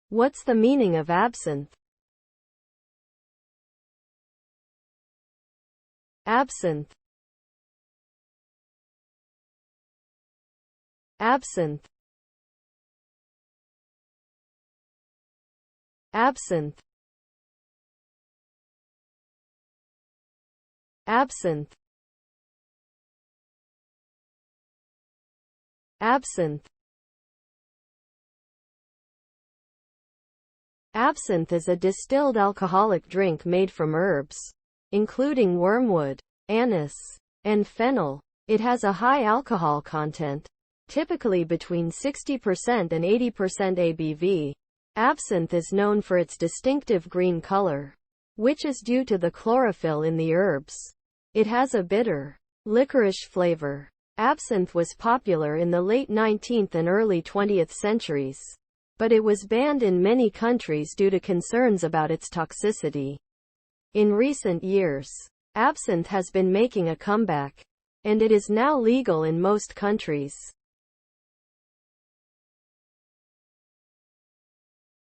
What's the meaning of absinthe? Absinthe. Absinthe. Absinthe. Absinthe. Absinthe. Absinthe is a distilled alcoholic drink made from herbs, including wormwood, anise, and fennel. It has a high alcohol content, typically between 60% and 80% ABV. Absinthe is known for its distinctive green color, which is due to the chlorophyll in the herbs. It has a bitter, licorice flavor. Absinthe was popular in the late 19th and early 20th centuries, but it was banned in many countries due to concerns about its toxicity. In recent years, absinthe has been making a comeback, and it is now legal in most countries.